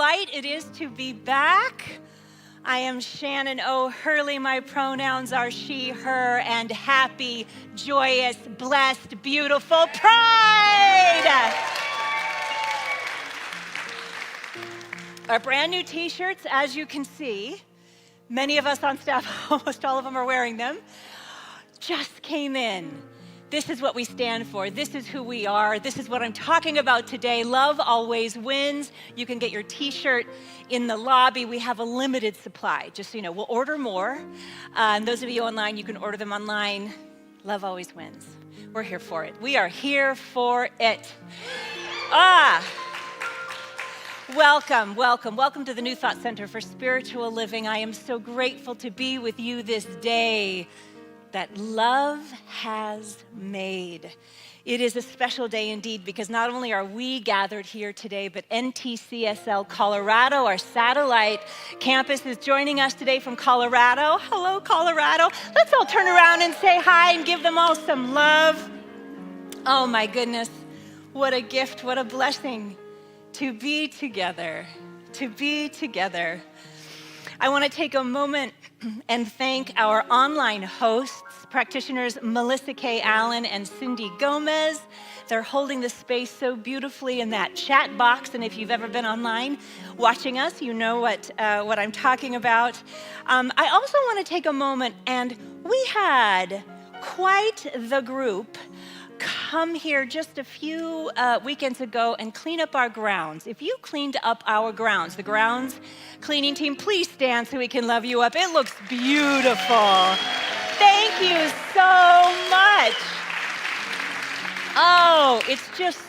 delight it is to be back. I am Shannon O. Hurley. My pronouns are she, her, and happy, joyous, blessed, beautiful pride. Our brand new t-shirts, as you can see, many of us on staff, almost all of them are wearing them, just came in. This is what we stand for. This is who we are. This is what I'm talking about today. Love always wins. You can get your t-shirt in the lobby. We have a limited supply, just so you know. We'll order more. And those of you online, you can order them online. Love always wins. We're here for it. We are here for it. Welcome, welcome, welcome to the New Thought Center for Spiritual Living. I am so grateful to be with you this day that love has made. It is a special day indeed because not only are we gathered here today, but NTCSL Colorado, our satellite campus, is joining us today from Colorado. Hello, Colorado. Let's all turn around and say hi and give them all some love. Oh my goodness, what a gift, what a blessing to be together, to be together. I want to take a moment and thank our online hosts, practitioners Melissa K. Allen and Cindy Gomez. They're holding the space so beautifully in that chat box, and if you've ever been online watching us, you know what I'm talking about. I also want to take a moment, and we had quite the group come here just a few weekends ago and clean up our grounds. If you cleaned up our grounds, the grounds cleaning team, please stand so we can love you up. It looks beautiful. Thank you so much. Oh, it's just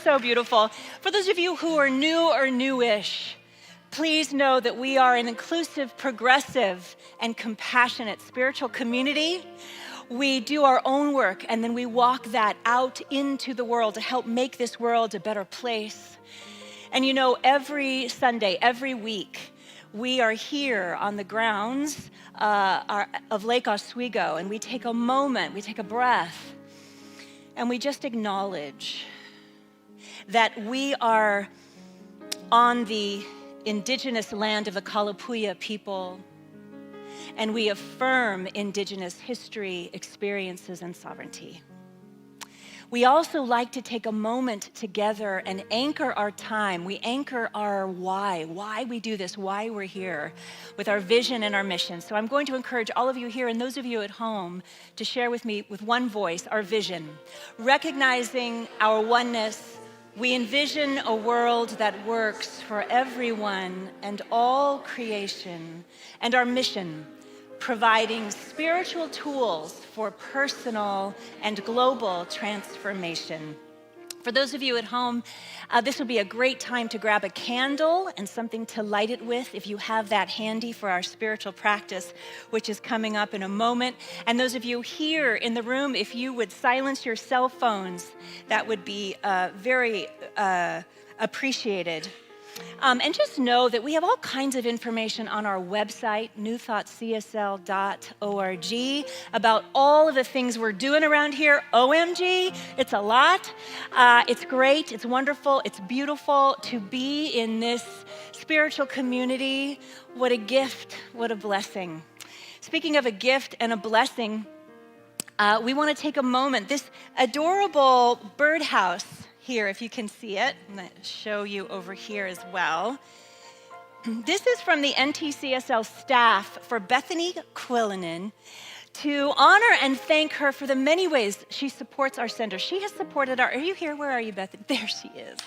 so beautiful. For those of you who are new or newish, please know that we are an inclusive, progressive, and compassionate spiritual community. We do our own work, and then we walk that out into the world to help make this world a better place. And you know, every Sunday, every week, we are here on the grounds of Lake Oswego, and we take a moment, we take a breath, and we just acknowledge that we are on the indigenous land of the Kalapuya people, and we affirm indigenous history, experiences, and sovereignty. We also like to take a moment together and anchor our time. We anchor our why we do this, why we're here, with our vision and our mission. So I'm going to encourage all of you here and those of you at home to share with me with one voice our vision. Recognizing our oneness, we envision a world that works for everyone and all creation, and our mission, providing spiritual tools for personal and global transformation. For those of you at home, this will be a great time to grab a candle and something to light it with if you have that handy for our spiritual practice, which is coming up in a moment. And those of you here in the room, if you would silence your cell phones, that would be very appreciated. And just know that we have all kinds of information on our website, newthoughtcsl.org, about all of the things we're doing around here. OMG, it's a lot. It's great, it's wonderful, it's beautiful to be in this spiritual community. What a gift, what a blessing. Speaking of a gift and a blessing, we want to take a moment. This adorable birdhouse here, if you can see it, I'm going to show you over here as well. This is from the NTCSL staff for Bethany Quillinan to honor and thank her for the many ways she supports our center. She has supported are you here? Where are you, Bethany? There she is.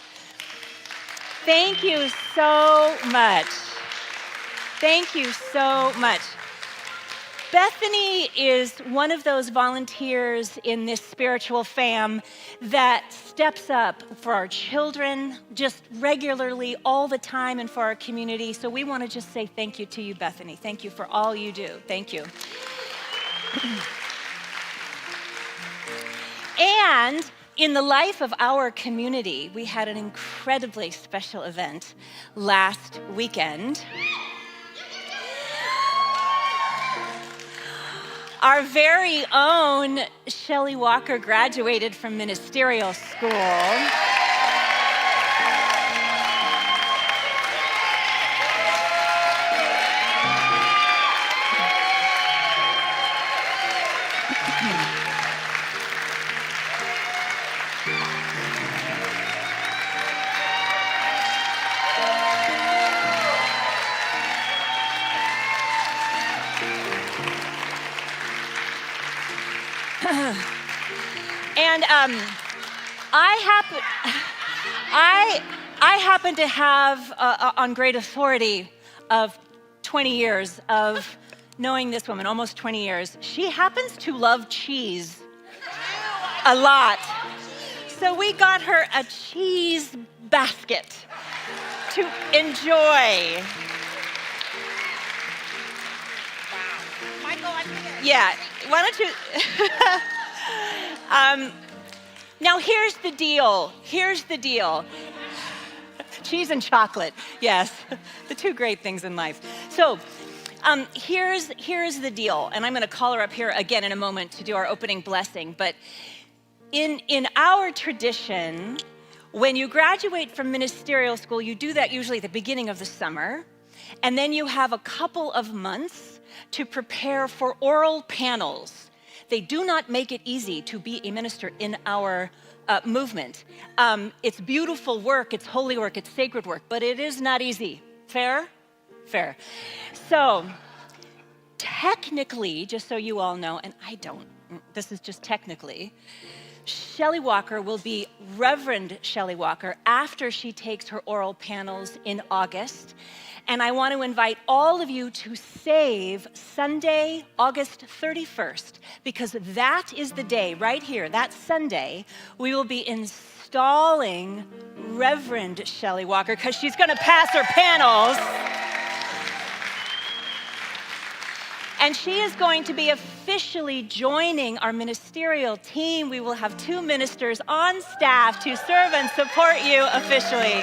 Thank you so much. Thank you so much. Bethany is one of those volunteers in this spiritual fam that steps up for our children just regularly all the time and for our community. So we want to just say thank you to you, Bethany. Thank you for all you do. Thank you. And in the life of our community, we had an incredibly special event last weekend. Our very own Shelley Walker graduated from ministerial school. And I happen to have, on great authority of 20 years of knowing this woman, almost 20 years, she happens to love cheese a lot. So we got her a cheese basket to enjoy. Michael, I'm here. Yeah, why don't you? Now here's the deal. Cheese and chocolate, yes, the two great things in life. So here's the deal, and I'm going to call her up here again in a moment to do our opening blessing. But in our tradition, when you graduate from ministerial school, you do that usually at the beginning of the summer, and then you have a couple of months to prepare for oral panels. They do not make it easy to be a minister in our movement. It's beautiful work, it's holy work, it's sacred work, but it is not easy. Fair? Fair. So, technically, just so you all know, and I don't, this is just technically, Shelley Walker will be Reverend Shelley Walker after she takes her oral panels in August. And I want to invite all of you to save Sunday, August 31st, because that is the day right here, that Sunday, we will be installing Reverend Shelley Walker because she's going to pass her panels. And she is going to be officially joining our ministerial team. We will have 2 ministers on staff to serve and support you officially.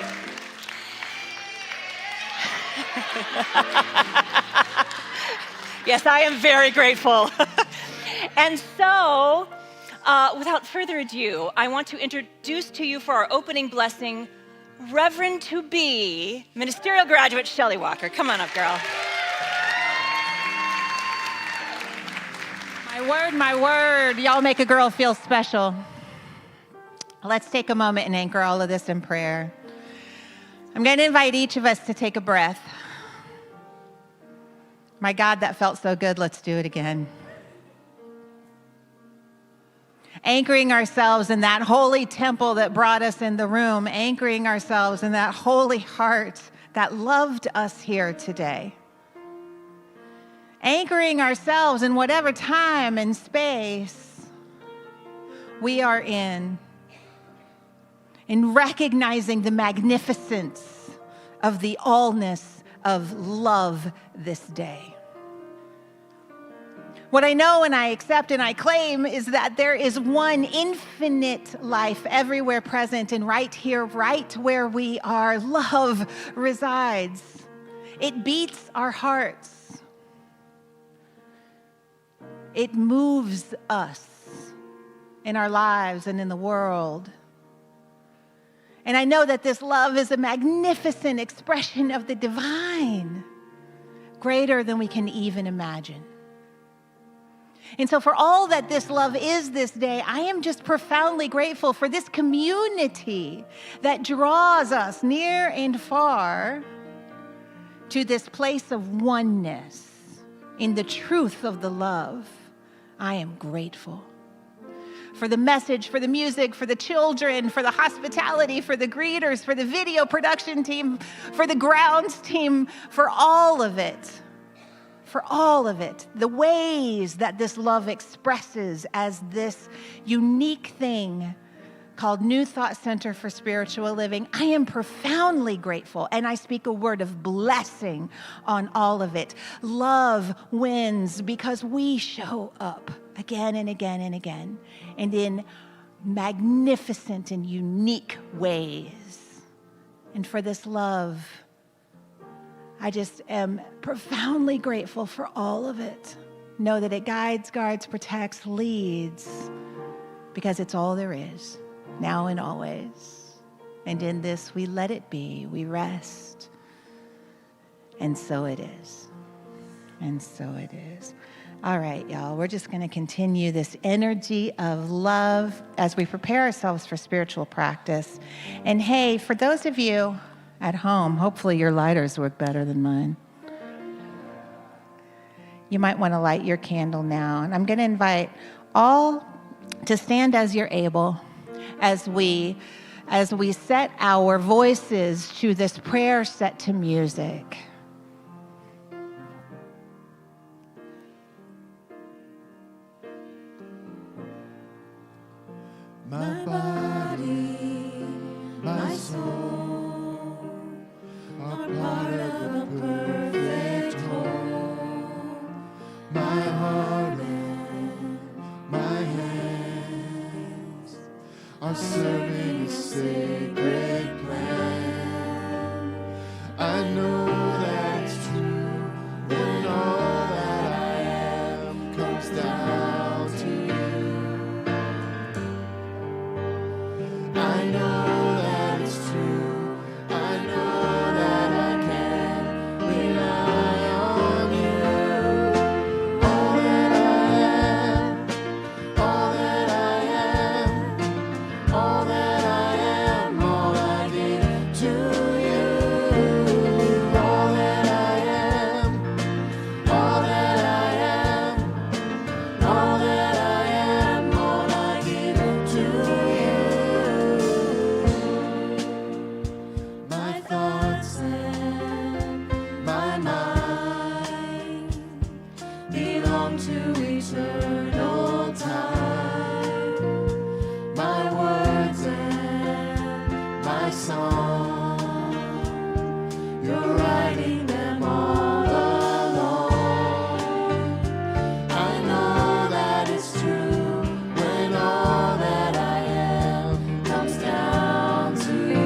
Yes, I am very grateful. And so, without further ado, I want to introduce to you for our opening blessing, Reverend to be ministerial graduate Shelley Walker. Come on up, girl. My word. Y'all make a girl feel special. Let's take a moment and anchor all of this in prayer. I'm going to invite each of us to take a breath. My God, that felt so good. Let's do it again. Anchoring ourselves in that holy temple that brought us in the room, anchoring ourselves in that holy heart that loved us here today. Anchoring ourselves in whatever time and space we are in recognizing the magnificence of the allness of love this day. What I know and I accept and I claim is that there is one infinite life everywhere present, and right here, right where we are, love resides. It beats our hearts. It moves us in our lives and in the world. And I know that this love is a magnificent expression of the divine, greater than we can even imagine. And so for all that this love is this day, I am just profoundly grateful for this community that draws us near and far to this place of oneness in the truth of the love. I am grateful for the message, for the music, for the children, for the hospitality, for the greeters, for the video production team, for the grounds team, for all of it. For all of it, the ways that this love expresses as this unique thing called New Thought Center for Spiritual Living. I am profoundly grateful, and I speak a word of blessing on all of it. Love wins because we show up again and again and again, and in magnificent and unique ways. And for this love, I just am profoundly grateful for all of it. Know that it guides, guards, protects, leads, because it's all there is, now and always. And in this, we let it be. We rest. And so it is. And so it is. All right, y'all, we're just going to continue this energy of love as we prepare ourselves for spiritual practice. And hey, for those of you at home, hopefully your lighters work better than mine. You might want to light your candle now. And I'm going to invite all to stand as you're able as we set our voices to this prayer set to music. My body, my soul are part of a perfect whole. My heart and my hands are serving a sacred plan. I know that it's true when all that I am comes down to you. I know that it's true. I know that I can rely on you. All that I am, all that I am, all that I am, all I give to you. All that I am, all that I am, all that I am, all I give to you. My thoughts and my mind belong to eternal time. My words and my song, you're writing them all along. I know that it's true when all that I am comes down to you.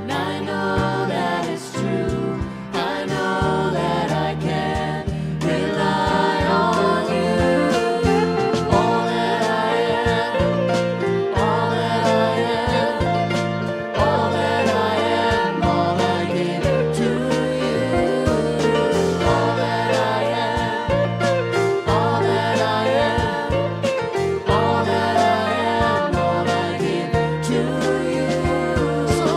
And I know that it's true. I know that I can rely on you. All that I am, all that I am, all that I am, all I give to you. All that I am, all that I am, all that I am, all I give to you. So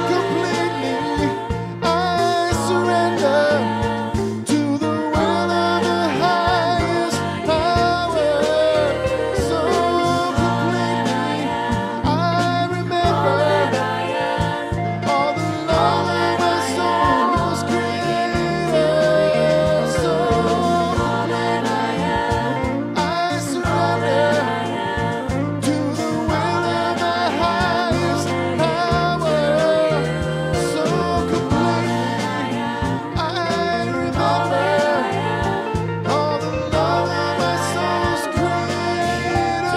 completely I surrender to the will of the highest power. So completely I remember all the love that my soul was created. So I surrender to the will of the highest power. So completely I remember all the love that my soul's created.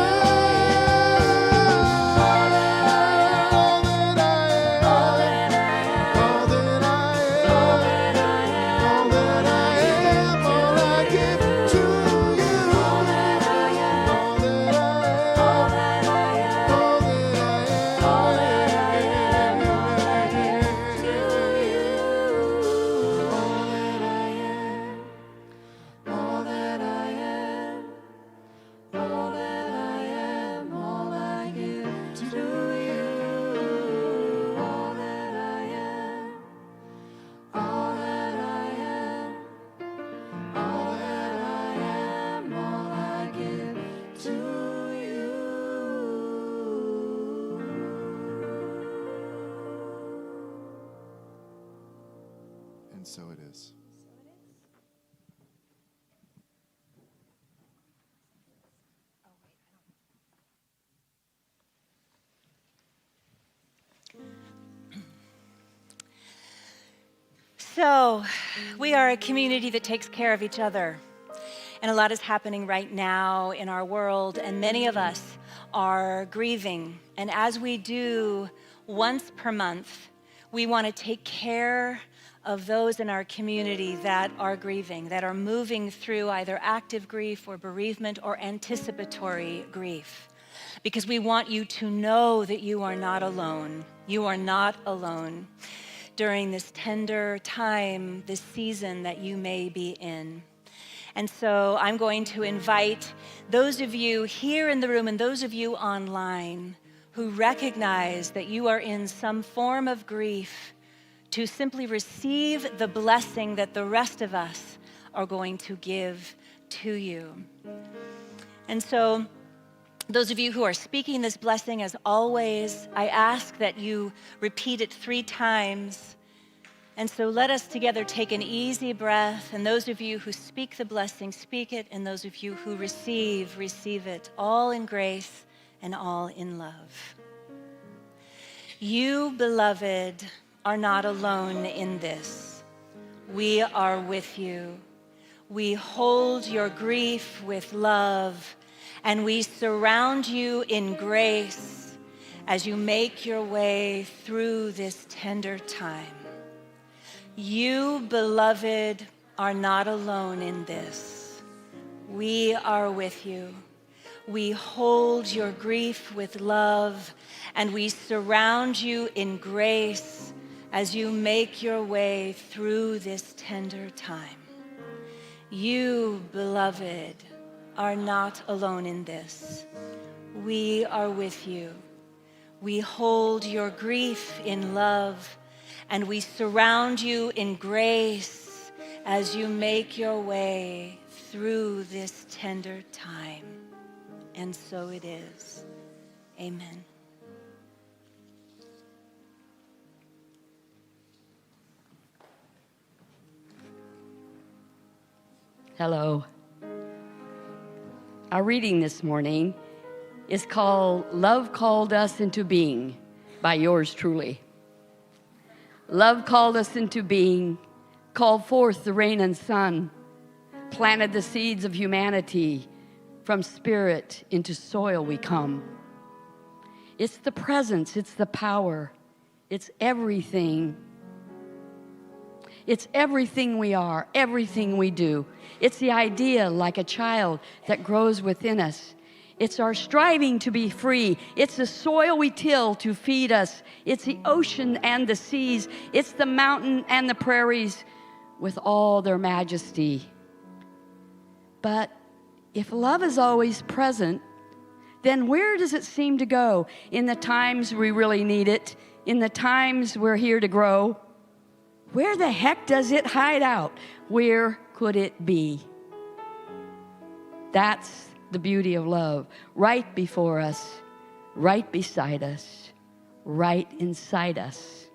All that I am, all that I am, all that I am, all I give to you. All that I am, all that I am, all that I am, all that I am, all I give to you. All that I am, all that I am, all that I am, all I give to you. All that I am, all that I am, all that I am, all I give to you. And so it is. So, we are a community that takes care of each other. And a lot is happening right now in our world, and many of us are grieving. And as we do once per month, we want to take care of those in our community that are grieving, that are moving through either active grief or bereavement or anticipatory grief. Because we want you to know that you are not alone. You are not alone during this tender time, this season that you may be in. And so I'm going to invite those of you here in the room and those of you online who recognize that you are in some form of grief to simply receive the blessing that the rest of us are going to give to you. And so, those of you who are speaking this blessing, as always, I ask that you repeat it 3 times. And so let us together take an easy breath. And those of you who speak the blessing, speak it. And those of you who receive, receive it. All in grace and all in love. You, beloved, are not alone in this. We are with you. We hold your grief with love, and we surround you in grace as you make your way through this tender time. You, beloved, are not alone in this. We are with you. We hold your grief with love, and we surround you in grace as you make your way through this tender time. You, beloved, are not alone in this. We are with you. We hold your grief in love, and we surround you in grace as you make your way through this tender time. And so it is. Amen. Hello. Our reading this morning is called Love Called Us Into Being by yours truly. Love called us into being, called forth the rain and sun, planted the seeds of humanity. From spirit into soil we come. It's the presence, it's the power, it's everything. It's everything we are, everything we do. It's the idea, like a child, that grows within us. It's our striving to be free. It's the soil we till to feed us. It's the ocean and the seas. It's the mountain and the prairies with all their majesty. But if love is always present, then where does it seem to go in the times we really need it, in the times we're here to grow? Where the heck does it hide out? Where could it be? That's the beauty of love, right before us, right beside us, right inside us.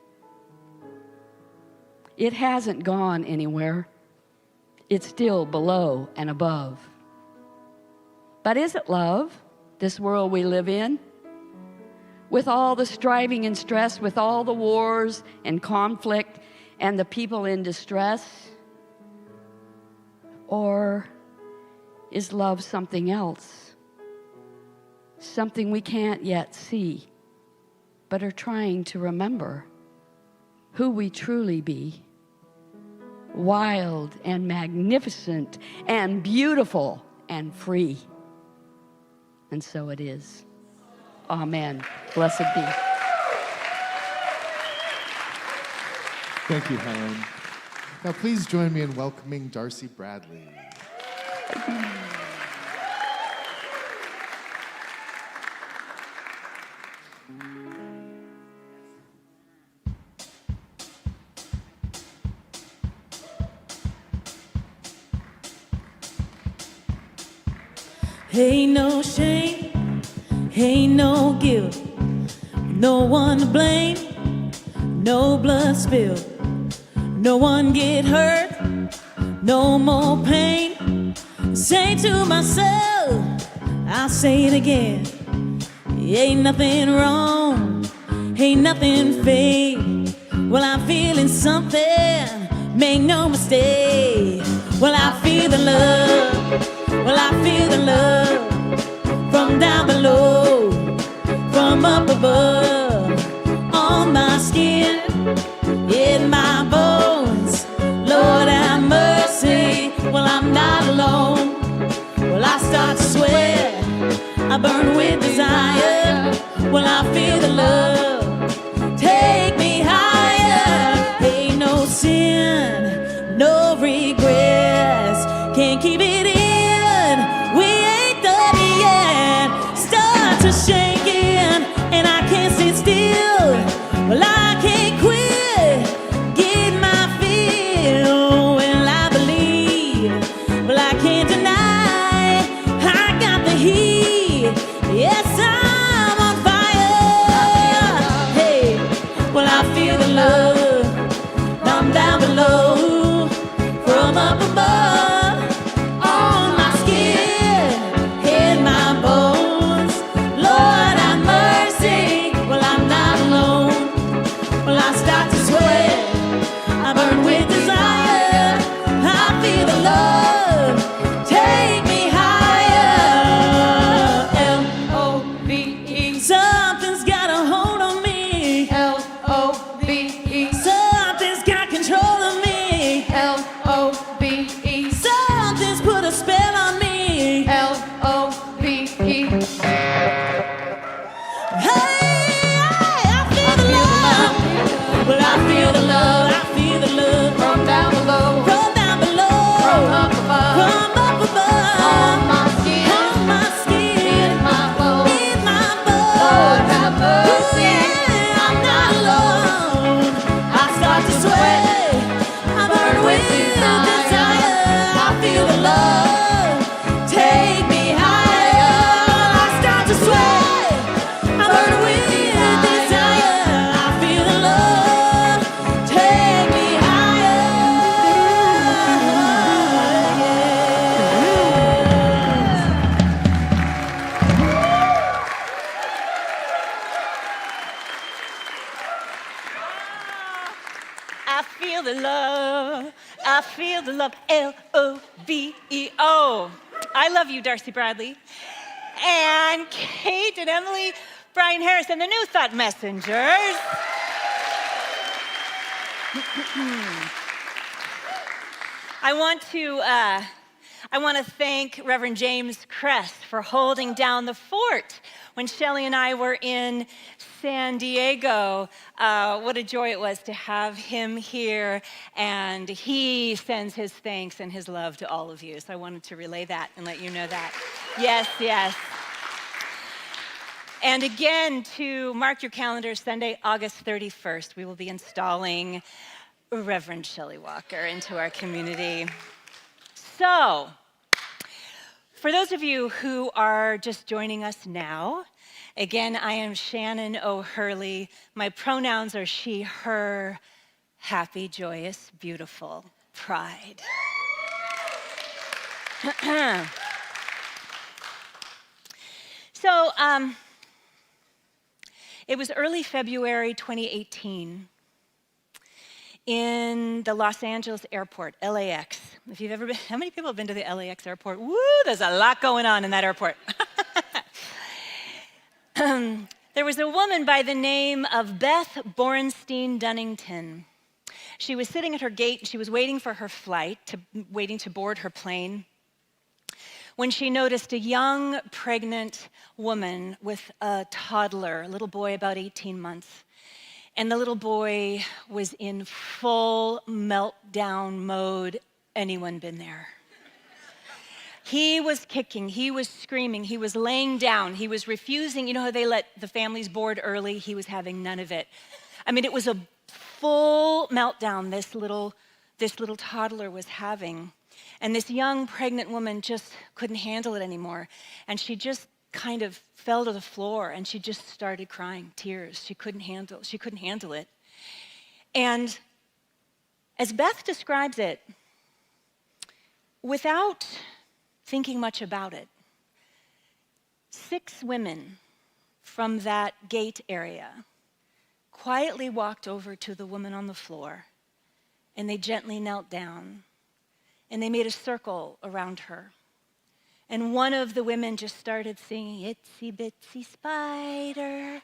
It hasn't gone anywhere. It's still below and above. But is it love, this world we live in? With all the striving and stress, with all the wars and conflict and the people in distress? Or is love something else? Something we can't yet see, but are trying to remember who we truly be. Wild and magnificent and beautiful and free. And so it is. Amen. Blessed be. Thank you, Helen. Now, please join me in welcoming Darcy Bradley. Ain't no shame, ain't no guilt, no one to blame, no blood spilled, no one get hurt, no more pain. Say to myself, I'll say it again, ain't nothing wrong, ain't nothing fake. Well, I'm feeling something, make no mistake. Well, I feel the love. Well, I feel the love from down below, from up above, on my skin, in my bones. Lord have mercy, well, I'm not alone. Well, I start to sweat, I burn with desire. Well, I feel the love, take me higher. Ain't no sin, no regrets, can't keep it in. Shaking and I can't sit still. Well, I can't quit, get my fill. Well, I believe, well, I can't deny. feel the love, L-O-V-E-O. I love you, Darcy Bradley. And Kate and Emily, Brian Harris, and the New Thought Messengers. I want to thank Reverend James Kress for holding down the fort when Shelley and I were in San Diego. What a joy it was to have him here, and he sends his thanks and his love to all of you. So I wanted to relay that and let you know that. Yes, yes. And again, to mark your calendars, Sunday, August 31st, we will be installing Reverend Shelley Walker into our community. So, for those of you who are just joining us now, again, I am Shannon O'Hurley. My pronouns are she, her, happy, joyous, beautiful, pride. So, it was early February 2018 in the Los Angeles airport, LAX. If you've ever been, how many people have been to the LAX airport? Woo, there's a lot going on in that airport. There was a woman by the name of Beth Borenstein Dunnington. She was sitting at her gate, she was waiting for her flight, waiting to board her plane, when she noticed a young, pregnant woman with a toddler, a little boy about 18 months. And the little boy was in full meltdown mode. Anyone been there? He was kicking, he was screaming, he was laying down, he was refusing. You know how they let the families board early? He was having none of it. I mean, it was a full meltdown this little toddler was having. And this young pregnant woman just couldn't handle it anymore. And she just kind of fell to the floor and she just started crying, tears. She couldn't handle it. And as Beth describes it, without thinking much about it, 6 women from that gate area quietly walked over to the woman on the floor, and they gently knelt down, and they made a circle around her. And one of the women just started singing, "Itsy bitsy spider,"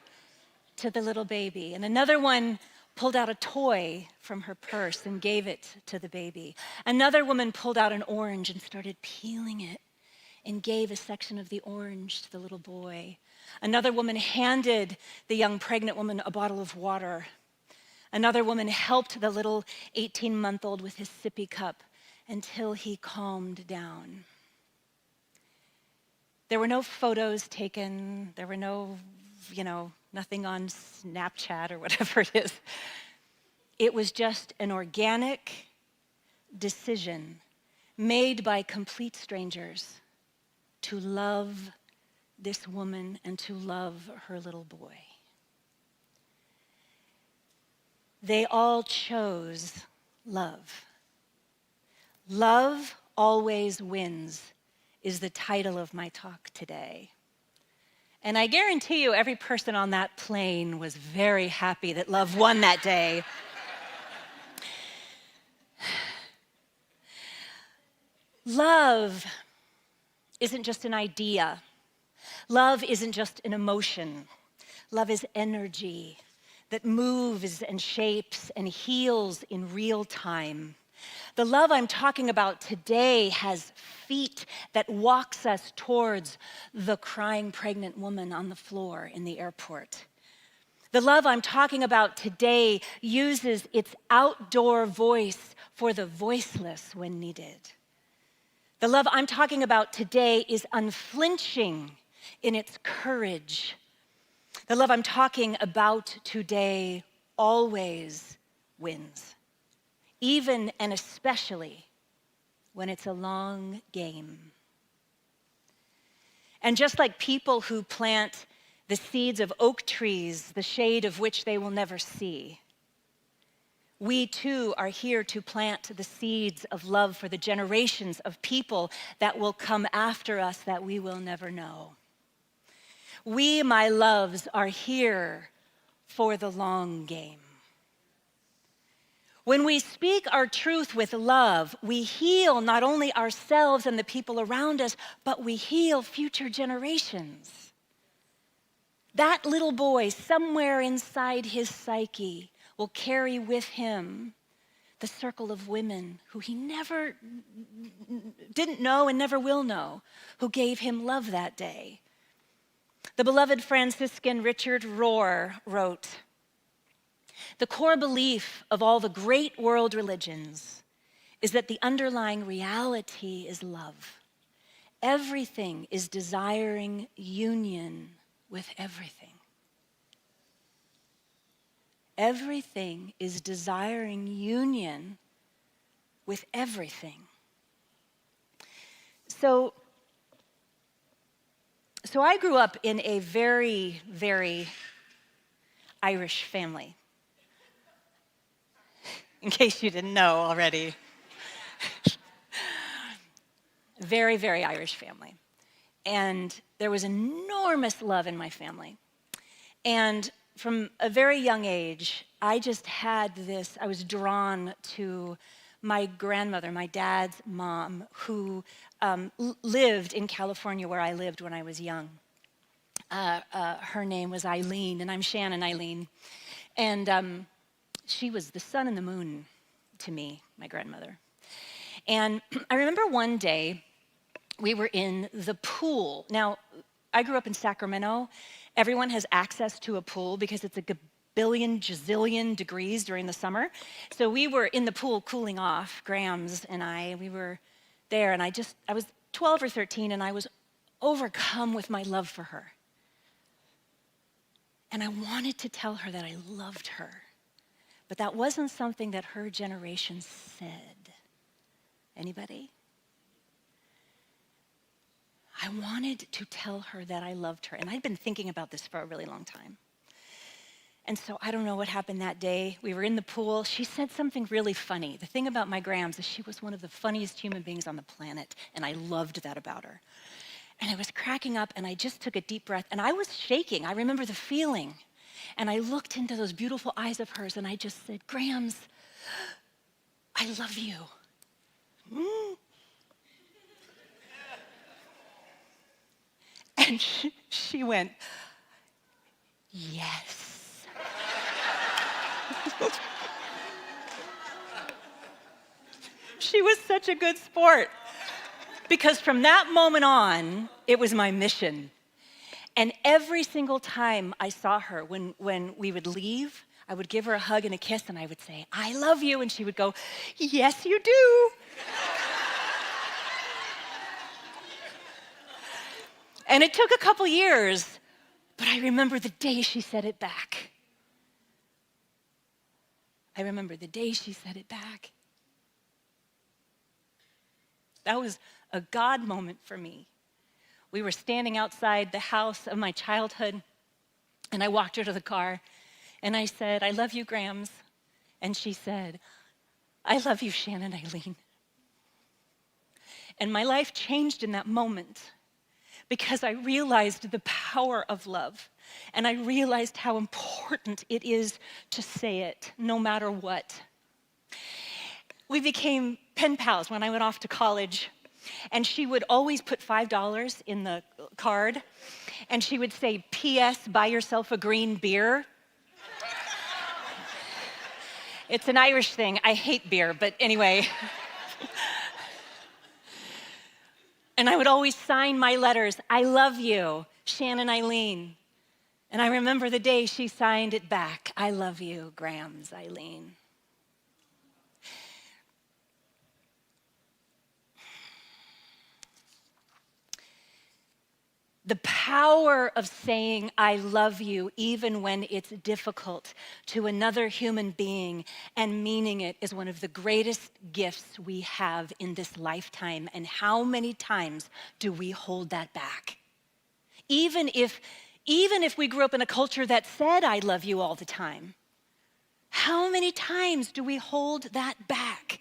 to the little baby. And another one pulled out a toy from her purse and gave it to the baby. Another woman pulled out an orange and started peeling it and gave a section of the orange to the little boy. Another woman handed the young pregnant woman a bottle of water. Another woman helped the little 18-month-old with his sippy cup until he calmed down. There were no photos taken. There were no, nothing on Snapchat or whatever it is. It was just an organic decision made by complete strangers to love this woman and to love her little boy. They all chose love. Love always wins is the title of my talk today. And I guarantee you every person on that plane was very happy that love won that day. Love isn't just an idea. Love isn't just an emotion. Love is energy that moves and shapes and heals in real time. The love I'm talking about today has feet that walks us towards the crying pregnant woman on the floor in the airport. The love I'm talking about today uses its outdoor voice for the voiceless when needed. The love I'm talking about today is unflinching in its courage. The love I'm talking about today always wins, even and especially when it's a long game. And just like people who plant the seeds of oak trees, the shade of which they will never see, we too are here to plant the seeds of love for the generations of people that will come after us that we will never know. We, my loves, are here for the long game. When we speak our truth with love, we heal not only ourselves and the people around us, but we heal future generations. That little boy, somewhere inside his psyche, will carry with him the circle of women who he never didn't know and never will know, who gave him love that day. The beloved Franciscan Richard Rohr wrote, "The core belief of all the great world religions is that the underlying reality is love. Everything is desiring union with everything. Everything is desiring union with everything." So I grew up in a very, very Irish family. In case you didn't know already. Very, very Irish family. And there was enormous love in my family. And from a very young age, I just had this, I was drawn to my grandmother, my dad's mom, who lived in California where I lived when I was young. Her name was Eileen, and I'm Shannon Eileen. And she was the sun and the moon to me, my grandmother. And I remember one day we were in the pool. Now, I grew up in Sacramento. Everyone has access to a pool because it's a billion, gazillion degrees during the summer. So we were in the pool cooling off, Grams and I. We were there, and I was 12 or 13, and I was overcome with my love for her. And I wanted to tell her that I loved her. But that wasn't something that her generation said. Anybody? I wanted to tell her that I loved her. And I'd been thinking about this for a really long time. And so I don't know what happened that day. We were in the pool. She said something really funny. The thing about my Grams is she was one of the funniest human beings on the planet, and I loved that about her. And I was cracking up, and I just took a deep breath, and I was shaking. I remember the feeling. And I looked into those beautiful eyes of hers, and I just said, "Grams, I love you." And she went, "Yes." She was such a good sport. Because from that moment on, it was my mission. And every single time I saw her, when we would leave, I would give her a hug and a kiss, and I would say, "I love you." And she would go, "Yes, you do." And it took a couple years, but I remember the day she said it back. I remember the day she said it back. That was a God moment for me. We were standing outside the house of my childhood, and I walked her to the car, and I said, "I love you, Grams." And she said, "I love you, Shannon Eileen." And my life changed in that moment because I realized the power of love, and I realized how important it is to say it no matter what. We became pen pals when I went off to college, and she would always put $5 in the card, and she would say, "P.S. buy yourself a green beer." It's an Irish thing. I hate beer, but anyway. And I would always sign my letters, "I love you, Shannon Eileen." And I remember the day she signed it back, "I love you, Grams Eileen." The power of saying "I love you" even when it's difficult to another human being and meaning it is one of the greatest gifts we have in this lifetime. And how many times do we hold that back? Even if we grew up in a culture that said "I love you" all the time, how many times do we hold that back?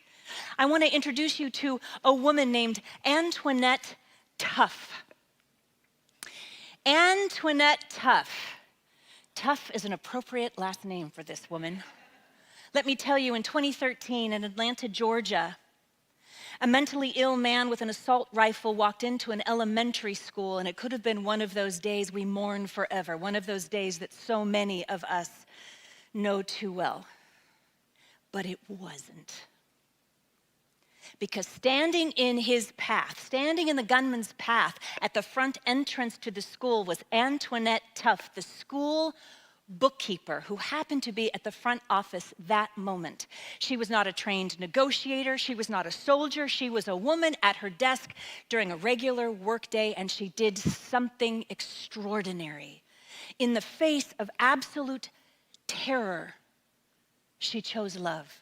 I want to introduce you to a woman named Antoinette Tuff. Antoinette Tuff. Tuff is an appropriate last name for this woman. Let me tell you, in 2013 in Atlanta, Georgia, a mentally ill man with an assault rifle walked into an elementary school, and it could have been one of those days we mourn forever, one of those days that so many of us know too well. But it wasn't. Because standing in his path, standing in the gunman's path at the front entrance to the school was Antoinette Tuff, the school bookkeeper who happened to be at the front office that moment. She was not a trained negotiator. She was not a soldier. She was a woman at her desk during a regular workday, and she did something extraordinary. In the face of absolute terror, she chose love.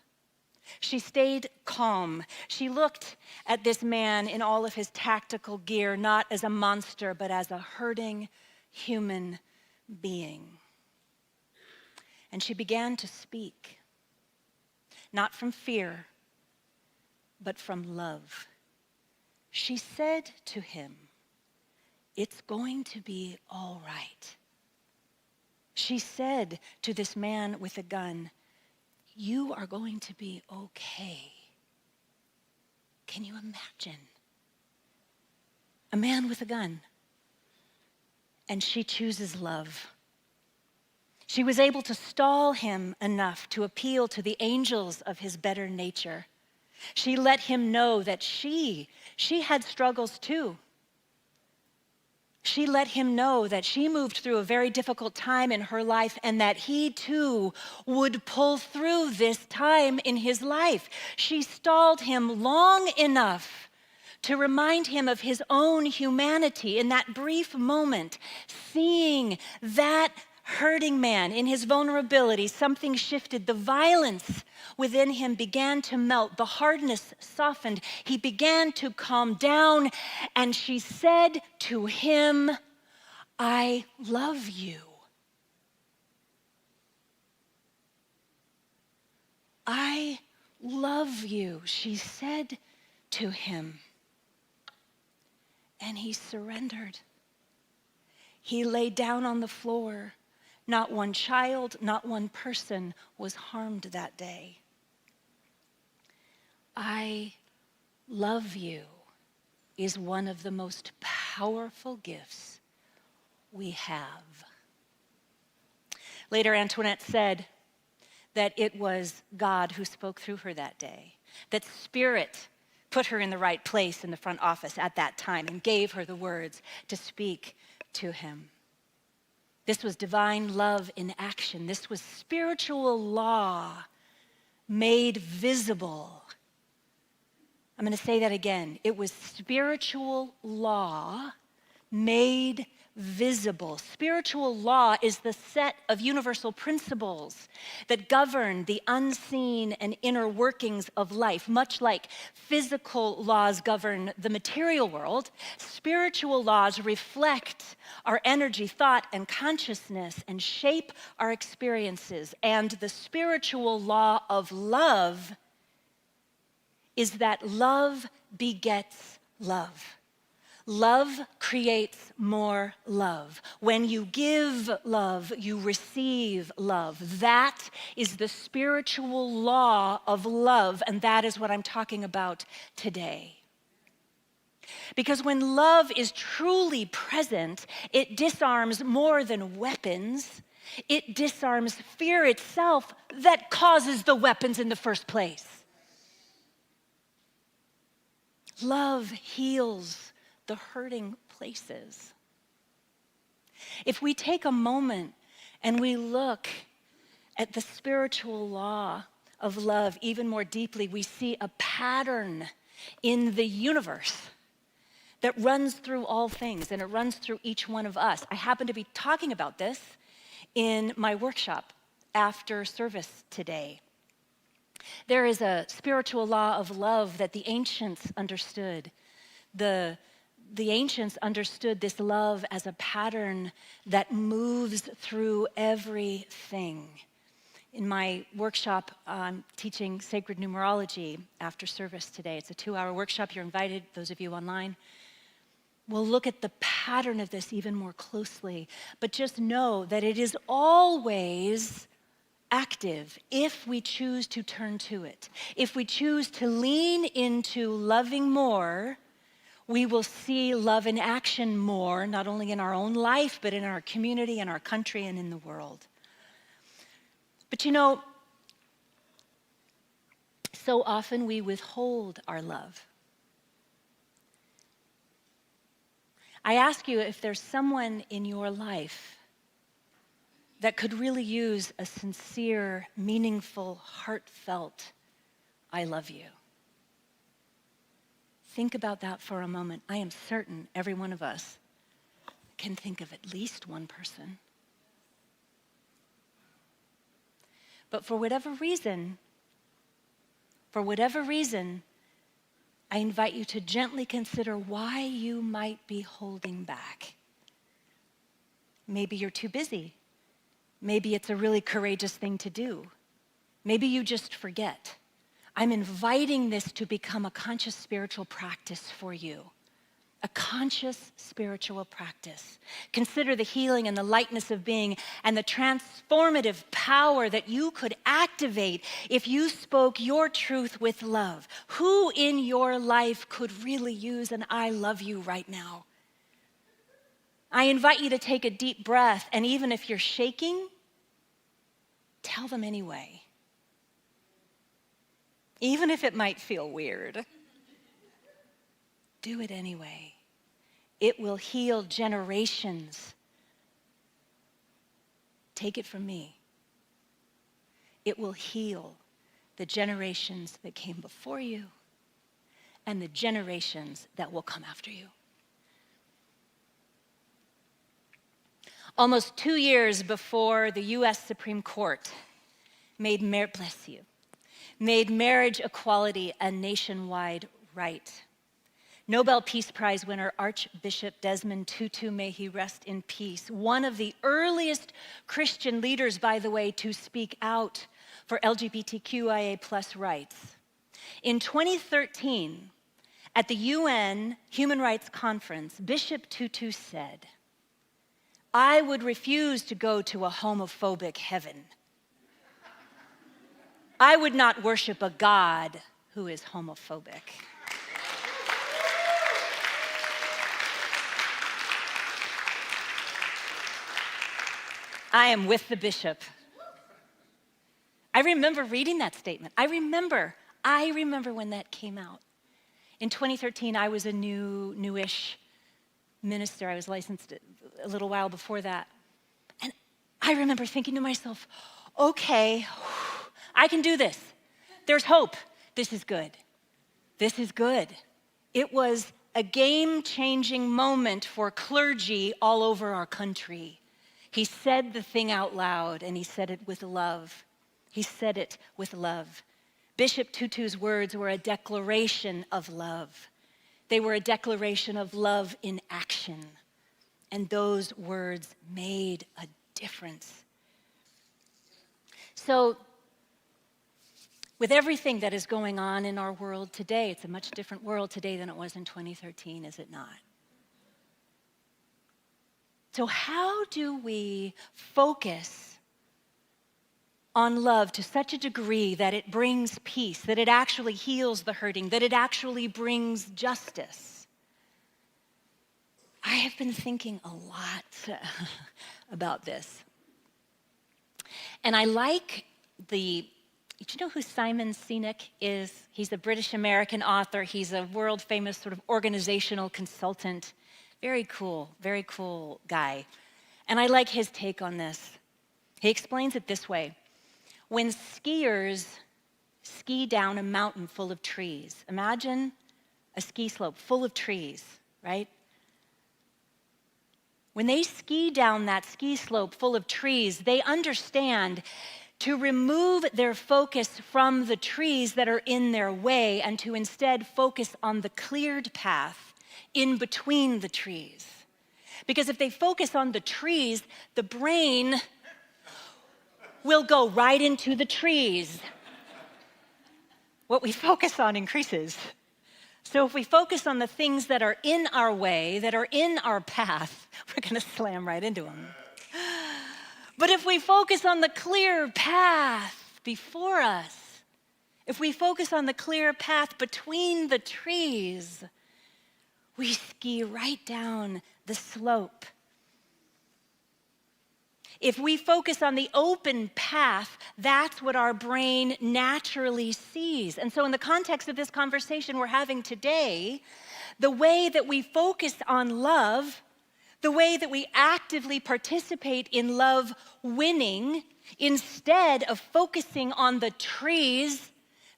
She stayed calm. She looked at this man in all of his tactical gear, not as a monster, but as a hurting human being. And she began to speak, not from fear, but from love. She said to him, "It's going to be all right." She said to this man with a gun, "You are going to be okay." Can you imagine? A man with a gun, and she chooses love. She was able to stall him enough to appeal to the angels of his better nature. She let him know that she had struggles too. She let him know that she moved through a very difficult time in her life and that he too would pull through this time in his life. She stalled him long enough to remind him of his own humanity in that brief moment, seeing that hurting man in his vulnerability. Something shifted. The violence within him began to melt. The hardness softened. He began to calm down, and she said to him, "I love you. I love you," she said to him. And he surrendered. He lay down on the floor. Not one child, not one person was harmed that day. "I love you" is one of the most powerful gifts we have. Later, Antoinette said that it was God who spoke through her that day, that Spirit put her in the right place in the front office at that time and gave her the words to speak to him. This was divine love in action. This was spiritual law made visible. I'm going to say that again. It was spiritual law made visible. Spiritual law is the set of universal principles that govern the unseen and inner workings of life. Much like physical laws govern the material world, spiritual laws reflect our energy, thought, and consciousness and shape our experiences. And the spiritual law of love is that love begets love. Love creates more love. When you give love, you receive love. That is the spiritual law of love, and that is what I'm talking about today. Because when love is truly present, it disarms more than weapons. It disarms fear itself that causes the weapons in the first place. Love heals the hurting places. If we take a moment and we look at the spiritual law of love even more deeply, we see a pattern in the universe that runs through all things, and it runs through each one of us. I happen to be talking about this in my workshop after service today. There is a spiritual law of love that the ancients understood. The ancients understood this love as a pattern that moves through everything. In my workshop, I'm teaching sacred numerology after service today. It's a 2-hour workshop. You're invited, those of you online. We'll look at the pattern of this even more closely. But just know that it is always active if we choose to turn to it. If we choose to lean into loving more, we will see love in action more, not only in our own life, but in our community, in our country, and in the world. But you know, so often we withhold our love. I ask you if there's someone in your life that could really use a sincere, meaningful, heartfelt, I love you. Think about that for a moment. I am certain every one of us can think of at least one person. But for whatever reason, I invite you to gently consider why you might be holding back. Maybe you're too busy. Maybe it's a really courageous thing to do. Maybe you just forget. I'm inviting this to become a conscious spiritual practice for you. A conscious spiritual practice. Consider the healing and the lightness of being and the transformative power that you could activate if you spoke your truth with love. Who in your life could really use an I love you right now? I invite you to take a deep breath, and even if you're shaking, tell them anyway. Even if it might feel weird, do it anyway. It will heal generations. Take it from me. It will heal the generations that came before you and the generations that will come after you. Almost 2 years before the U.S. Supreme Court made marriage equality a nationwide right, Nobel Peace Prize winner Archbishop Desmond Tutu, may he rest in peace, one of the earliest Christian leaders, by the way, to speak out for LGBTQIA+ rights. In 2013, at the UN Human Rights Conference, Bishop Tutu said, "I would refuse to go to a homophobic heaven. I would not worship a God who is homophobic." I am with the bishop. I remember reading that statement. I remember when that came out. In 2013, I was a newish minister. I was licensed a little while before that. And I remember thinking to myself, okay, I can do this. There's hope. This is good. This is good. It was a game-changing moment for clergy all over our country. He said the thing out loud, and he said it with love. He said it with love. Bishop Tutu's words were a declaration of love. They were a declaration of love in action. And those words made a difference. So, with everything that is going on in our world today, it's a much different world today than it was in 2013, is it not? So how do we focus on love to such a degree that it brings peace, that it actually heals the hurting, that it actually brings justice? I have been thinking a lot about this. And I like do you know who Simon Sinek is? He's a British-American author. He's a world-famous sort of organizational consultant. Very cool guy. And I like his take on this. He explains it this way. When skiers ski down a mountain full of trees, imagine a ski slope full of trees, right? When they ski down that ski slope full of trees, they understand to remove their focus from the trees that are in their way and to instead focus on the cleared path in between the trees. Because if they focus on the trees, the brain will go right into the trees. What we focus on increases. So if we focus on the things that are in our way, that are in our path, we're going to slam right into them. But if we focus on the clear path before us, if we focus on the clear path between the trees, we ski right down the slope. If we focus on the open path, that's what our brain naturally sees. And so in the context of this conversation we're having today, the way that we focus on love, the way that we actively participate in love winning, instead of focusing on the trees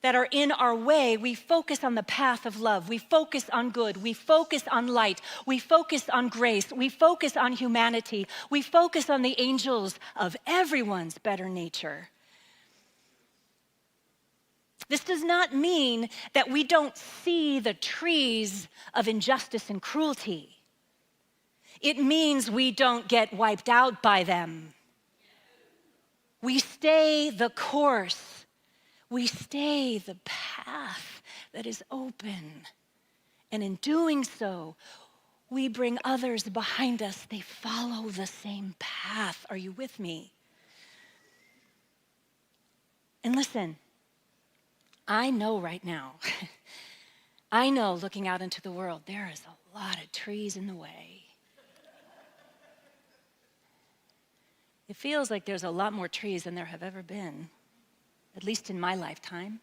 that are in our way, we focus on the path of love. We focus on good. We focus on light. We focus on grace. We focus on humanity. We focus on the angels of everyone's better nature. This does not mean that we don't see the trees of injustice and cruelty. It means we don't get wiped out by them. We stay the course. We stay the path that is open. And in doing so, we bring others behind us. They follow the same path. Are you with me? And listen, I know right now, I know looking out into the world, there is a lot of trees in the way. It feels like there's a lot more trees than there have ever been, at least in my lifetime.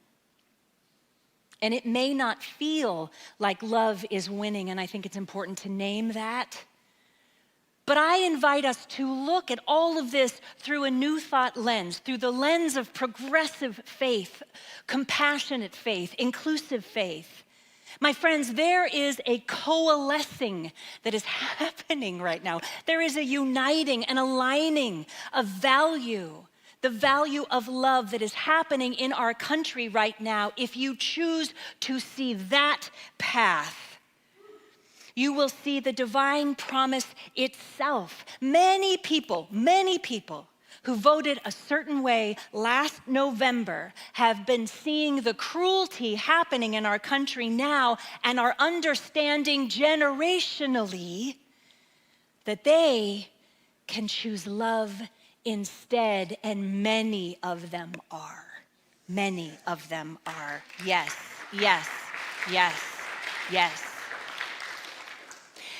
And it may not feel like love is winning, and I think it's important to name that. But I invite us to look at all of this through a new thought lens, through the lens of progressive faith, compassionate faith, inclusive faith. My friends, there is a coalescing that is happening right now. There is a uniting and aligning of value, the value of love that is happening in our country right now. If you choose to see that path, you will see the divine promise itself. Many people who voted a certain way last November have been seeing the cruelty happening in our country now and are understanding generationally that they can choose love instead, and many of them are. Many of them are. Yes, yes, yes, yes.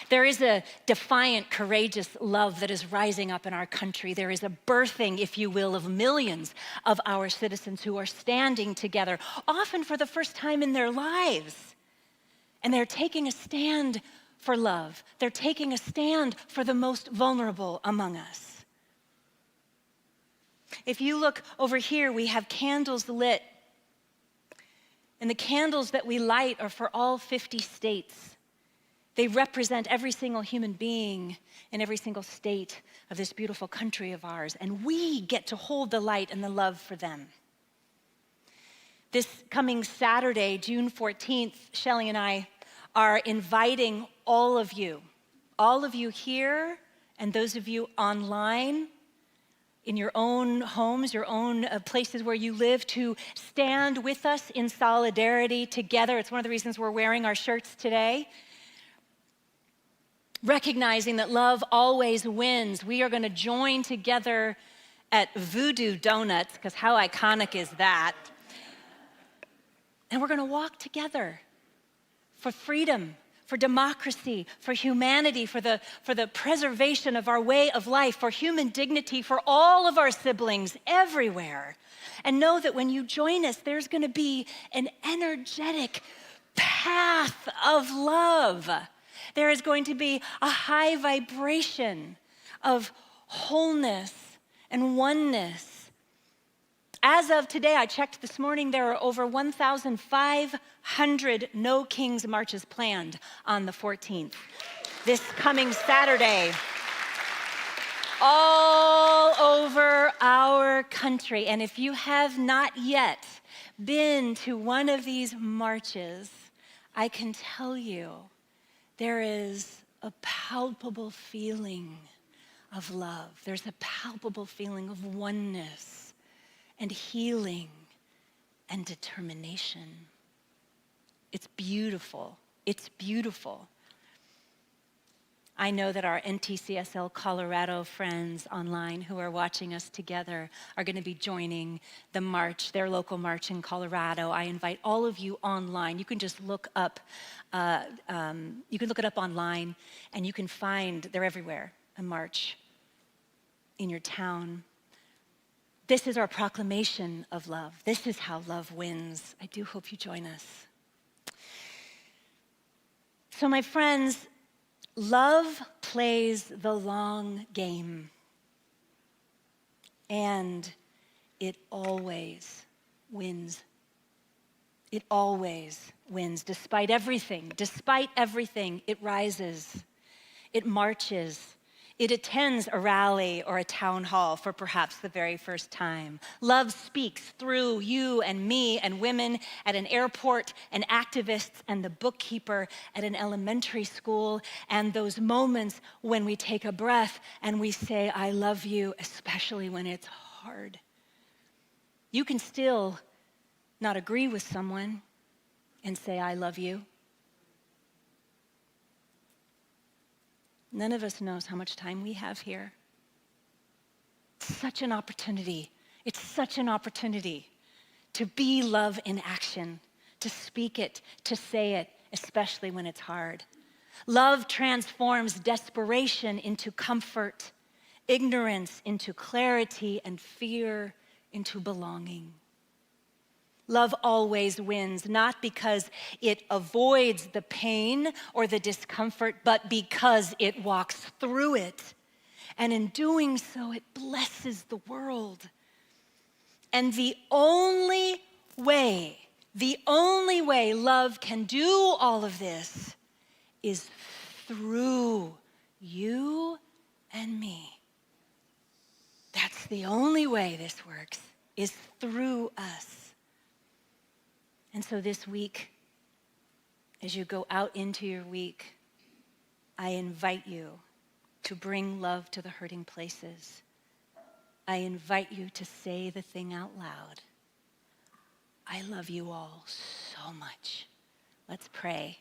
There is a defiant, courageous love that is rising up in our country. There is a birthing, if you will, of millions of our citizens who are standing together, often for the first time in their lives. And they're taking a stand for love. They're taking a stand for the most vulnerable among us. If you look over here, we have candles lit. And the candles that we light are for all 50 states. They represent every single human being in every single state of this beautiful country of ours, and we get to hold the light and the love for them. This coming Saturday, June 14th, Shelley and I are inviting all of you here and those of you online, in your own homes, your own places where you live, to stand with us in solidarity together. It's one of the reasons we're wearing our shirts today. Recognizing that love always wins, we are going to join together at Voodoo Donuts, because how iconic is that? And we're going to walk together for freedom, for democracy, for humanity, for the preservation of our way of life, for human dignity, for all of our siblings everywhere. And know that when you join us, there's going to be an energetic path of love. There is going to be a high vibration of wholeness and oneness. As of today, I checked this morning, there are over 1,500 No Kings marches planned on the 14th. This coming Saturday, all over our country. And if you have not yet been to one of these marches, I can tell you, there is a palpable feeling of love. There's a palpable feeling of oneness and healing and determination. It's beautiful. It's beautiful. I know that our NTCSL Colorado friends online who are watching us together are going to be joining the march, their local march in Colorado. I invite all of you online. You can just look up, it up online, and you can find, they're everywhere, a march in your town. This is our proclamation of love. This is how love wins. I do hope you join us. So my friends, love plays the long game, and it always wins. It always wins. Despite everything, it rises, it marches, it attends a rally or a town hall for perhaps the very first time. Love speaks through you and me and women at an airport and activists and the bookkeeper at an elementary school, and those moments when we take a breath and we say, I love you, especially when it's hard. You can still not agree with someone and say, I love you. None of us knows how much time we have here. It's such an opportunity. It's such an opportunity to be love in action, to speak it, to say it, especially when it's hard. Love transforms desperation into comfort, ignorance into clarity, and fear into belonging. Love always wins, not because it avoids the pain or the discomfort, but because it walks through it. And in doing so, it blesses the world. And the only way love can do all of this is through you and me. That's the only way this works, is through us. And so this week, as you go out into your week, I invite you to bring love to the hurting places. I invite you to say the thing out loud. I love you all so much. Let's pray.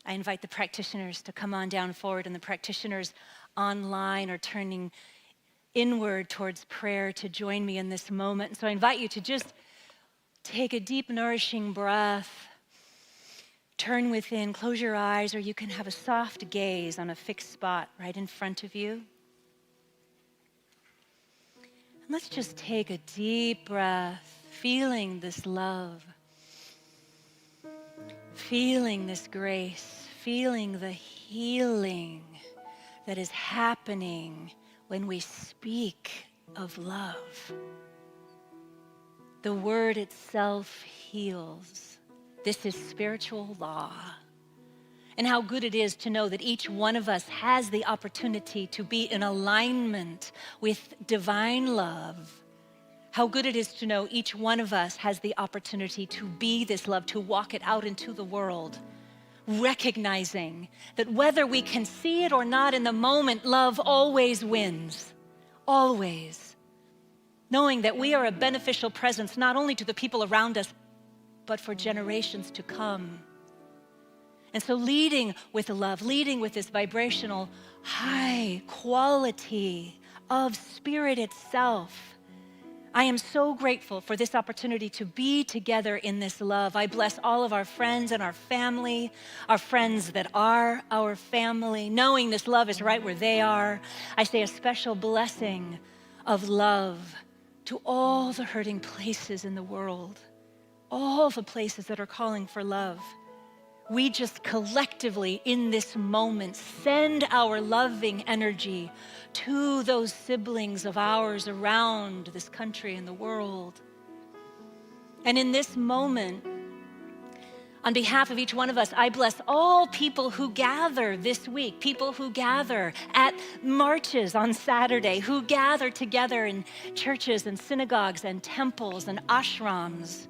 I invite the practitioners to come on down forward, and the practitioners online are turning inward towards prayer to join me in this moment. And so I invite you to just take a deep, nourishing breath. Turn within, close your eyes, or you can have a soft gaze on a fixed spot right in front of you. And let's just take a deep breath, feeling this love, feeling this grace, feeling the healing that is happening when we speak of love. The word itself heals. This is spiritual law. And how good it is to know that each one of us has the opportunity to be in alignment with divine love. How good it is to know each one of us has the opportunity to be this love, to walk it out into the world, recognizing that whether we can see it or not in the moment, love always wins, always. Knowing that we are a beneficial presence not only to the people around us, but for generations to come. And so leading with love, leading with this vibrational high quality of spirit itself, I am so grateful for this opportunity to be together in this love. I bless all of our friends and our family, our friends that are our family, knowing this love is right where they are. I say a special blessing of love to all the hurting places in the world, all the places that are calling for love. We just collectively in this moment send our loving energy to those siblings of ours around this country and the world. And in this moment, on behalf of each one of us, I bless all people who gather this week, people who gather at marches on Saturday, who gather together in churches and synagogues and temples and ashrams,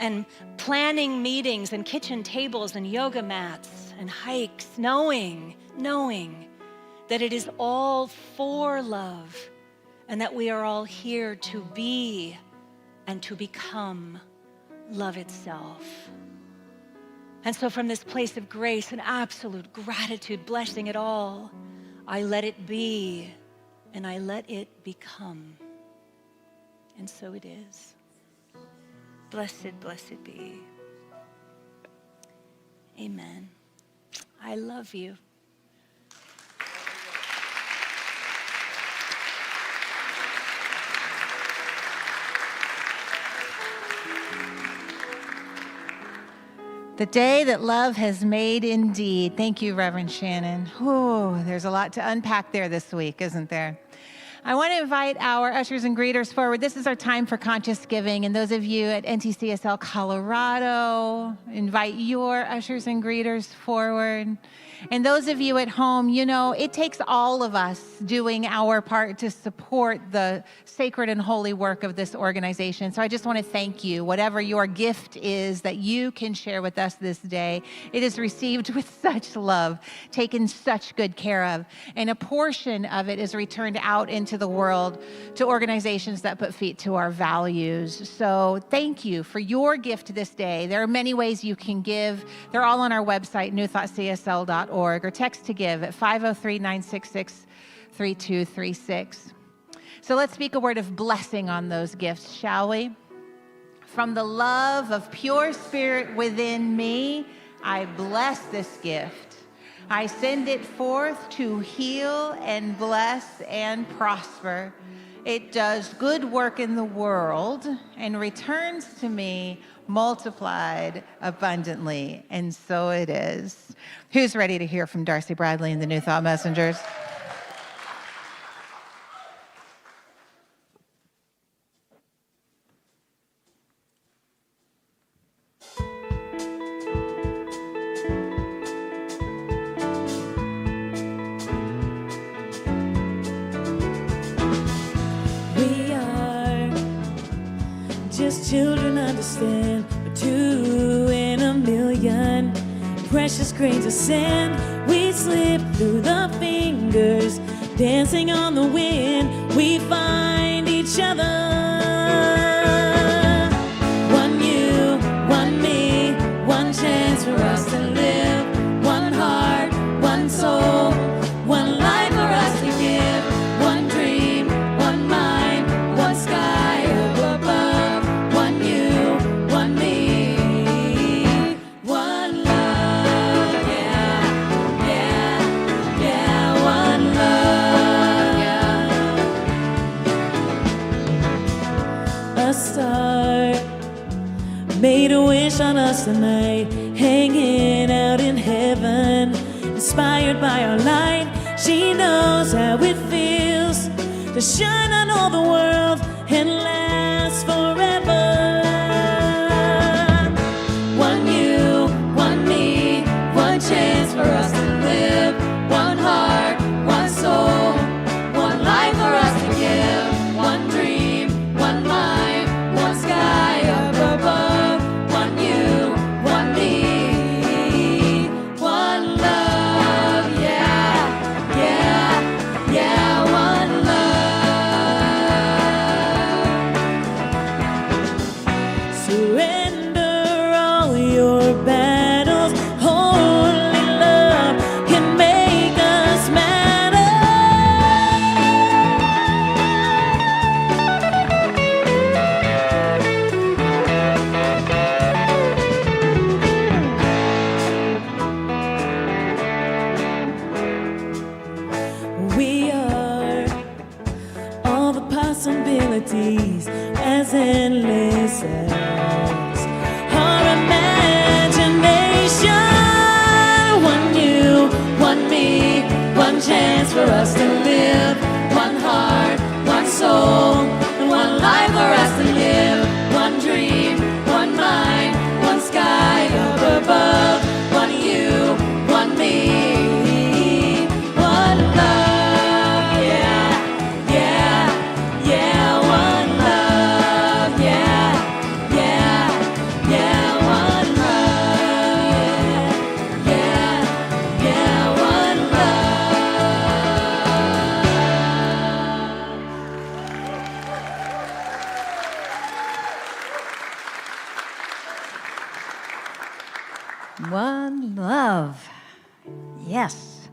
and planning meetings and kitchen tables and yoga mats and hikes, knowing that it is all for love and that we are all here to be and to become love itself. And so from this place of grace and absolute gratitude, blessing it all, I let it be and I let it become. And so it is. Blessed, blessed be. Amen. I love you. The day that love has made indeed. Thank you, Reverend Shannon. Whew, there's a lot to unpack there this week, isn't there? I want to invite our ushers and greeters forward. This is our time for conscious giving. And those of you at NTCSL Colorado, invite your ushers and greeters forward. And those of you at home, you know, it takes all of us doing our part to support the sacred and holy work of this organization. So I just want to thank you. Whatever your gift is that you can share with us this day, it is received with such love, taken such good care of, and a portion of it is returned out into the world to organizations that put feet to our values. So thank you for your gift this day. There are many ways you can give. They're all on our website, newthoughtcsl.org, or text to give at 503-966-3236. So let's speak a word of blessing on those gifts, shall we? From the love of pure spirit within me, I bless this gift. I send it forth to heal and bless and prosper. It does good work in the world and returns to me multiplied abundantly. And so it is. Who's ready to hear from Darcy Bradley and the New Thought Messengers? We are just children, understand, but 2 in a million. Precious grains of sand, we slip through the fingers, dancing on the wind. We find each other. One you, one me, one chance for us to live. One heart, one soul, one life for us to give. One dream, one mind, one sky up above. One you, one me, one love, yeah, yeah, yeah, one love, yeah. A star made a wish on us tonight, hanging out in heaven, inspired by our light. She knows how it feels to shine on all the world and last forever. One you, one me, one chance for us to live. One heart, one soul, one life for us to give. One dream, one mind, one sky up above. One you, one me, one love, yeah, yeah, yeah, one love. Surrender all your battles. Holy love can make us matter. We are all the possibilities, as endless as our imagination. One you, one me, one chance for us to live. One heart, one soul, and one life for us to live. One dream, one mind, one sky up above. One you, one me, one love, yeah, yeah, yeah, one love, yeah, yeah, yeah, one love, yeah, yeah, one love. Love. Yes.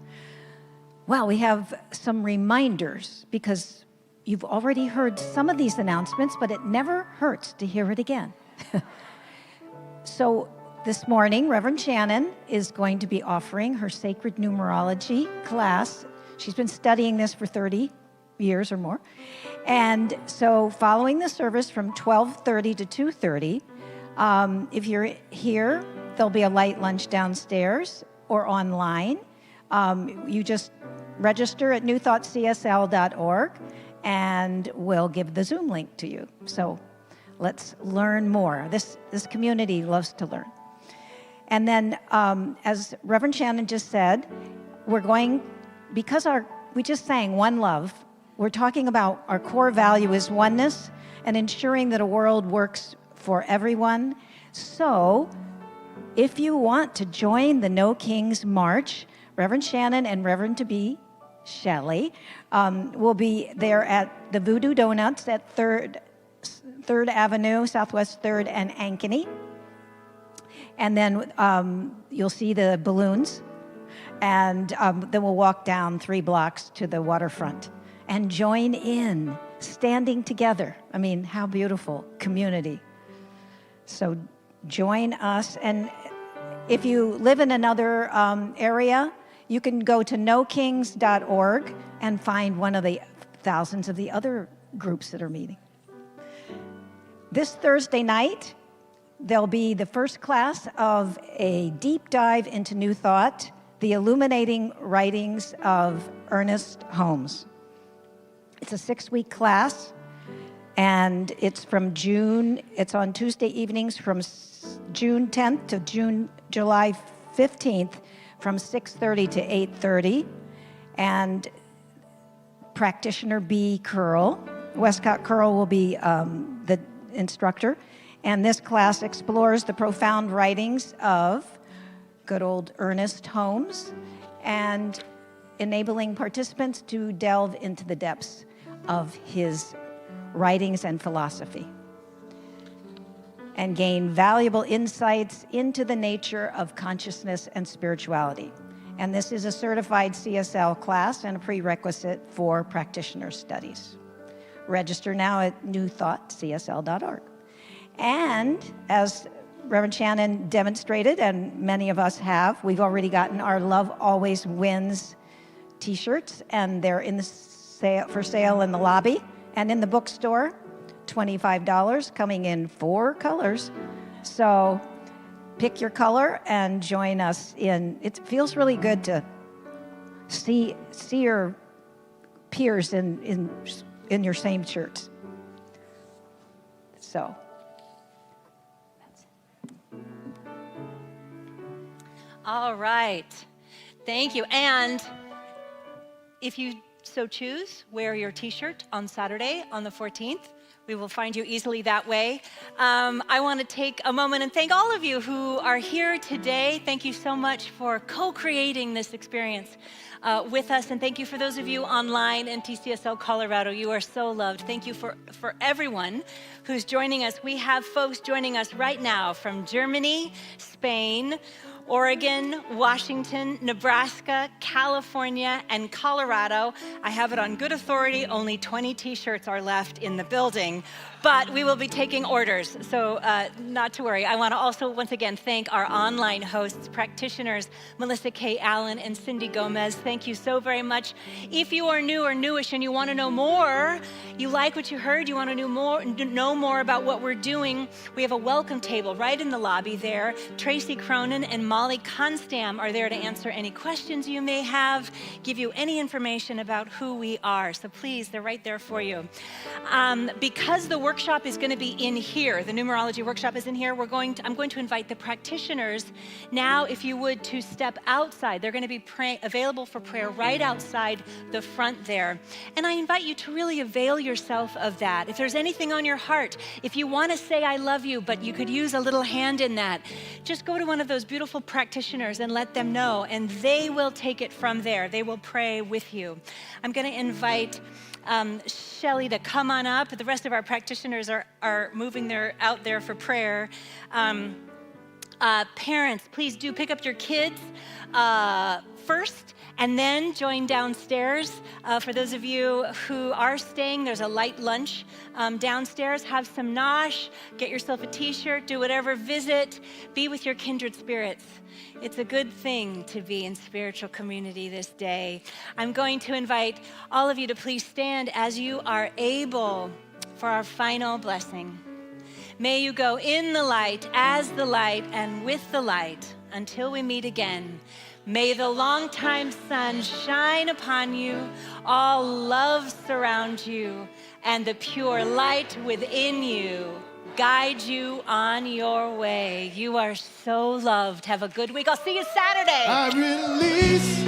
Well, we have some reminders because you've already heard some of these announcements, but it never hurts to hear it again. So this morning, Reverend Shannon is going to be offering her sacred numerology class. She's been studying this for 30 years or more. And so following the service from 12:30 to 2:30, if you're here, there'll be a light lunch downstairs or online. You just register at newthoughtcsl.org and we'll give the Zoom link to you. So let's learn more. This community loves to learn. And then, as Reverend Shannon just said, we're going, because we just sang One Love, we're talking about our core value is oneness and ensuring that a world works for everyone. So, if you want to join the No Kings March, Reverend Shannon and Reverend-to-be Shelley will be there at the Voodoo Donuts at 3rd Avenue, Southwest 3rd and Ankeny. And then you'll see the balloons. And then we'll walk down 3 blocks to the waterfront and join in, standing together. I mean, how beautiful, community. So join us. And if you live in another area, you can go to nokings.org and find one of the thousands of the other groups that are meeting. This Thursday night, there'll be the first class of a deep dive into New Thought, the illuminating writings of Ernest Holmes. It's a 6-week class, and it's from June. It's on Tuesday evenings from June 10th to July 15th from 6:30 to 8:30. And practitioner B. Curl, Westcott Curl will be the instructor. And this class explores the profound writings of good old Ernest Holmes and enabling participants to delve into the depths of his writings and philosophy and gain valuable insights into the nature of consciousness and spirituality. And this is a certified CSL class and a prerequisite for practitioner studies. Register now at newthoughtcsl.org. And as Reverend Shannon demonstrated, and many of us have, we've already gotten our Love Always Wins t-shirts, and they're for sale in the lobby and in the bookstore, $25, coming in 4 colors. So pick your color and join us in. It feels really good to see your peers in your same shirts. So that's it. All right. Thank you. And if you so choose, wear your t-shirt on Saturday on the 14th. We will find you easily that way. I want to take a moment and thank all of you who are here today. Thank you so much for co-creating this experience with us. And thank you for those of you online in TCSL Colorado. You are so loved. Thank you for everyone who's joining us. We have folks joining us right now from Germany, Spain, Oregon, Washington, Nebraska, California, and Colorado. I have it on good authority. Only 20 t-shirts are left in the building, but we will be taking orders, so not to worry. I want to also once again thank our online hosts, practitioners, Melissa K. Allen and Cindy Gomez. Thank you so very much. If you are new or newish and you want to know more, you like what you heard, you want to know more about what we're doing, we have a welcome table right in the lobby there. Tracy Cronin and Molly Constam are there to answer any questions you may have, give you any information about who we are. So please, they're right there for you. Because the workshop is going to be in here, the numerology workshop is in here, I'm going to invite the practitioners now, if you would, to step outside. They're going to be available for prayer right outside the front there. And I invite you to really avail yourself of that. If there's anything on your heart, if you want to say I love you, but you could use a little hand in that, just go to one of those beautiful practitioners and let them know, and they will take it from there. They will pray with you. I'm going to invite Shelley to come on up. The rest of our practitioners are moving out there for prayer. Parents, please do pick up your kids first and then join downstairs. For those of you who are staying, there's a light lunch downstairs. Have some nosh, get yourself a t-shirt, do whatever, visit, be with your kindred spirits. It's a good thing to be in spiritual community this day. I'm going to invite all of you to please stand as you are able for our final blessing. May you go in the light, as the light, and with the light until we meet again. May the longtime sun shine upon you, all love surround you, and the pure light within you guide you on your way. You are so loved. Have a good week. I'll see you Saturday. I release